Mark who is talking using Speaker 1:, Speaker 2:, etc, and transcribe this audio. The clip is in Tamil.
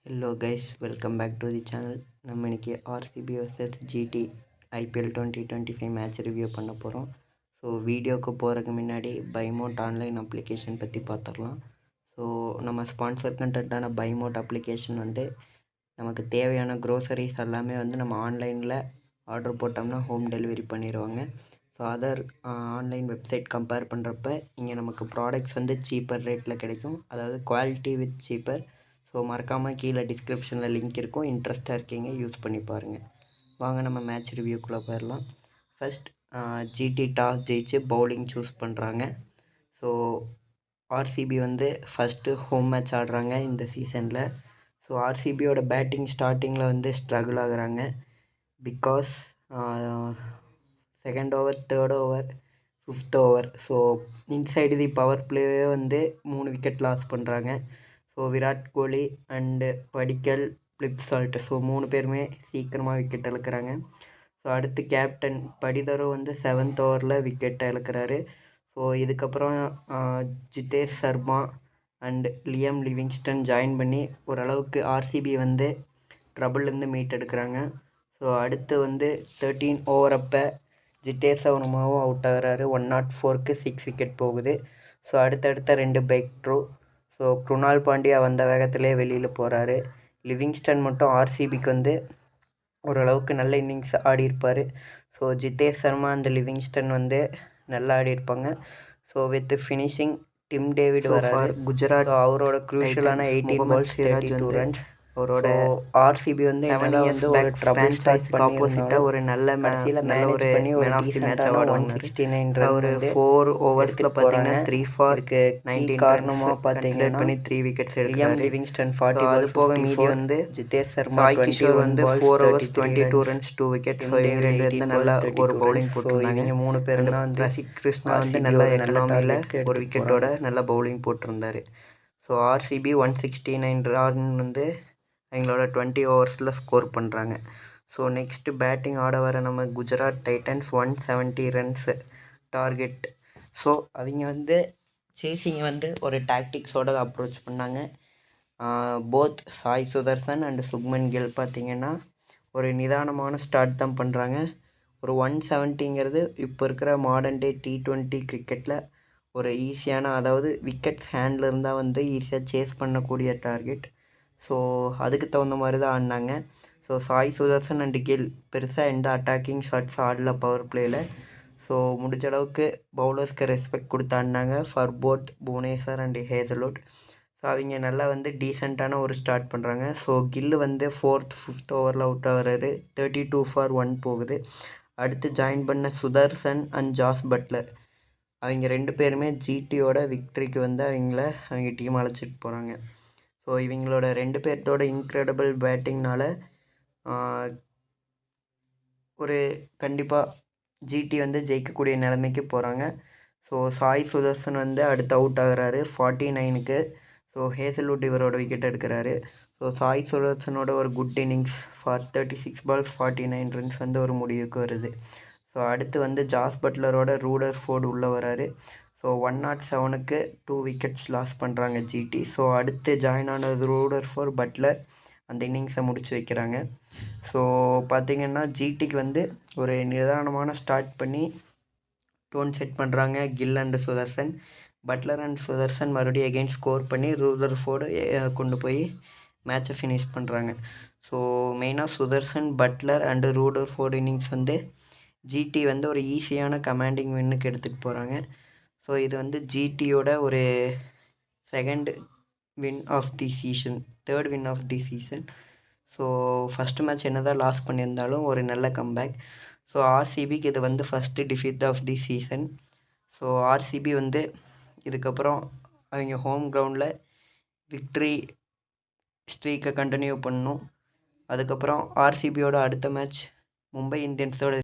Speaker 1: Hello guys, welcome back to the channel. நம்ம இன்றைக்கி RCB versus GT IPL 2025 match review பண்ண போகிறோம். ஸோ வீடியோவுக்கு போகிறதுக்கு முன்னாடி பைமோட் ஆன்லைன் அப்ளிகேஷன் பற்றி பார்த்துடலாம். ஸோ நம்ம ஸ்பான்சர் கண்டென்ட்டான பைமோட் அப்ளிகேஷன் நமக்கு தேவையான க்ரோசரிஸ் எல்லாமே நம்ம ஆன்லைனில் ஆர்டர் போட்டோம்னா ஹோம் டெலிவரி பண்ணிடுவாங்க. So other online website compare பண்ணுறப்ப இங்கே நமக்கு ப்ராடக்ட்ஸ் சீப்பர் ரேட்டில் கிடைக்கும், அதாவது குவாலிட்டி வித் சீப்பர். ஸோ மறக்காமல் கீழே டிஸ்கிரிப்ஷனில் லிங்க் இருக்கும், இன்ட்ரெஸ்ட்டாக இருக்கீங்க யூஸ் பண்ணி பாருங்கள். வாங்க நம்ம மேட்ச் ரிவ்யூக்குள்ளே போயிடலாம். ஃபஸ்ட் ஜிடி டாஸ் ஜெயிச்சு பவுலிங் சூஸ் பண்ணுறாங்க. So RCB first home match ஆடுறாங்க இந்த சீசனில். ஸோ ஆர்சிபியோட பேட்டிங் ஸ்டார்டிங்கில் ஸ்ட்ரகிள் ஆகுறாங்க. Because second over, third over, fifth over, so inside the power பிளேவே 3 விக்கெட் லாஸ் பண்ணுறாங்க. So Virat Kohli and Padikkal, Phil Salt, so 3 பேருமே சீக்கிரமாக விக்கெட் இழக்கிறாங்க. ஸோ அடுத்து கேப்டன் படிதரும் 7th ஓவரில் விக்கெட்டை இழக்கிறாரு. ஸோ இதுக்கப்புறம் Jitesh Sharma and Liam Livingstone join பண்ணி ஓரளவுக்கு ஆர்சிபி ட்ரபிள்லேருந்து மீட் எடுக்கிறாங்க. ஸோ அடுத்து 13 ஓவர் அப்போ ஜிதேஷ் சர்மாவும் அவுட் ஆகிறாரு. 104க்கு 6 விக்கெட் போகுது. ஸோ அடுத்தடுத்த 2 பைக் த்ரூ. ஸோ குருணால் பாண்டியா வந்த வேகத்திலே வெளியில் போகிறாரு. லிவிங்ஸ்டன் மட்டும் ஆர்சிபிக்கு ஓரளவுக்கு நல்ல இன்னிங்ஸ் ஆடியிருப்பார். So Jitesh Sharma and Livingstone நல்லா ஆடியிருப்பாங்க. So with finishing Tim David வராரு குஜராத். அவரோட க்ரூஷியலான 18 balls 32 runs. அவரோட ஆர்சிபி ஒரு ட்ரபிள் ஸ்டார்ட் ஆப்போசிட்டாக ஒரு நல்ல ஒரு man of the match award வாங்கினார். அவர் 4 ஓவர்ஸில் பார்த்தீங்கன்னா 3 for 19 காரணமாக பார்த்தீங்கன்னா பண்ணி 3 விக்கெட்ஸ் எடுத்தார். லிவிங்ஸ்டன் 40 அது போக மீதி Jitesh Sharma Sai Kishore 4 overs 22 runs 2 wickets. So இவங்க 2 பேரும் நல்லா ஒரு பவுலிங் போட்டிருந்தாங்க. 3 பேர் தான் ரசிக் கிருஷ்ணா நல்லா எக்கனாமியில் ஒரு விக்கெட்டோட நல்ல பவுலிங் போட்டிருந்தார். ஸோ ஆர்சிபி 169 ரன் எங்களோட 20 ஓவர்ஸில் ஸ்கோர் பண்ணுறாங்க. ஸோ நெக்ஸ்ட்டு பேட்டிங் ஆட வர நம்ம Gujarat Titans 170 runs target. So அவங்க சேசிங்கை ஒரு டாக்டிக்ஸோடு அப்ரோச் பண்ணாங்க. போத் சாய் சுதர்சன் அண்டு சுக்மன் கில் பார்த்திங்கன்னா ஒரு நிதானமான ஸ்டார்ட் தான் பண்ணுறாங்க. ஒரு 170ங்கிறது இப்போ இருக்கிற மாடர்ன் டே T20 கிரிக்கெட்டில் ஒரு ஈஸியான, அதாவது விக்கெட்ஸ் ஹேண்டில் இருந்தால் ஈஸியாக சேஸ் பண்ணக்கூடிய டார்கெட். ஸோ அதுக்கு தகுந்த மாதிரி தான் ஆடினாங்க. ஸோ சாய் சுதர்சன் அண்டு கில் பெருசாக எந்த அட்டாக்கிங் ஷாட்ஸ் ஆடல பவர் பிளேயில். ஸோ முடிஞ்ச அளவுக்கு பவுலர்ஸ்க்கு ரெஸ்பெக்ட் கொடுத்து ஆடினாங்க for both Bhuvneshwar and Hazlewood. So அவங்க நல்லா டீசெண்டான ஒரு ஸ்டார்ட் பண்ணுறாங்க. ஸோ கில்லு 4th 5th ஓவரில் அவுட் ஆகிறாரு. 32 for 1 போகுது. அடுத்து ஜாயின் பண்ண சுதர்சன் அண்ட் ஜாஸ் பட்லர், அவங்க 2 பேருமே ஜிடியோட விக்ட்ரிக்கு அவங்க டீம் அழைச்சிட்டு போகிறாங்க. ஸோ இவங்களோட 2 பேர்த்தோட இன்க்ரெடிபிள் பேட்டிங்னால ஒரு கண்டிப்பாக ஜிடி ஜெயிக்கக்கூடிய நிலைமைக்கு போகிறாங்க. ஸோ சாய் சுதர்சன் அடுத்து அவுட் ஆகிறாரு 49க்கு. ஸோ ஹேசல்வுட் இவரோட விக்கெட் எடுக்கிறாரு. ஸோ சாய் சுதர்சனோட ஒரு good innings for 36 balls 49 runs ஒரு முடிவுக்கு வருது. ஸோ அடுத்து ஜாஸ் பட்லரோட ரூடர்ஃபோர்டு உள்ளே வராரு. ஸோ 107க்கு 2 விக்கெட்ஸ் லாஸ் பண்ணுறாங்க ஜிடி. ஸோ அடுத்து ஜாயின் ஆனது ரூடர்ஃபோர்டு, பட்லர் அந்த இன்னிங்ஸை முடிச்சு வைக்கிறாங்க. ஸோ பார்த்திங்கன்னா ஜிடிக்கு ஒரு நிதானமான ஸ்டார்ட் பண்ணி டோன் செட் பண்ணுறாங்க Gill and Sudharsan. Buttler and Sudharsan மறுபடியும் எகெயின் ஸ்கோர் பண்ணி ரூதர்ஃபோர்டு கொண்டு போய் மேட்சை ஃபினிஷ் பண்ணுறாங்க. ஸோ மெயினாக Sudharsan, Buttler and Rutherford innings GT ஒரு ஈஸியான கமாண்டிங் வின்னுக்கு எடுத்துகிட்டு போகிறாங்க. ஸோ இது ஜிடியோட ஒரு second win of the season, third win of the season. So first match என்ன தான் லாஸ் பண்ணியிருந்தாலும் ஒரு நல்ல கம்பேக். ஸோ ஆர்சிபிக்கு இது first defeat of the season. So RCB இதுக்கப்புறம் அவங்க ஹோம் கிரவுண்டில் விக்ட்ரி ஸ்ட்ரீக்கை கண்டினியூ பண்ணணும். அதுக்கப்புறம் ஆர்சிபியோட அடுத்த மேட்ச் மும்பை இந்தியன்ஸோட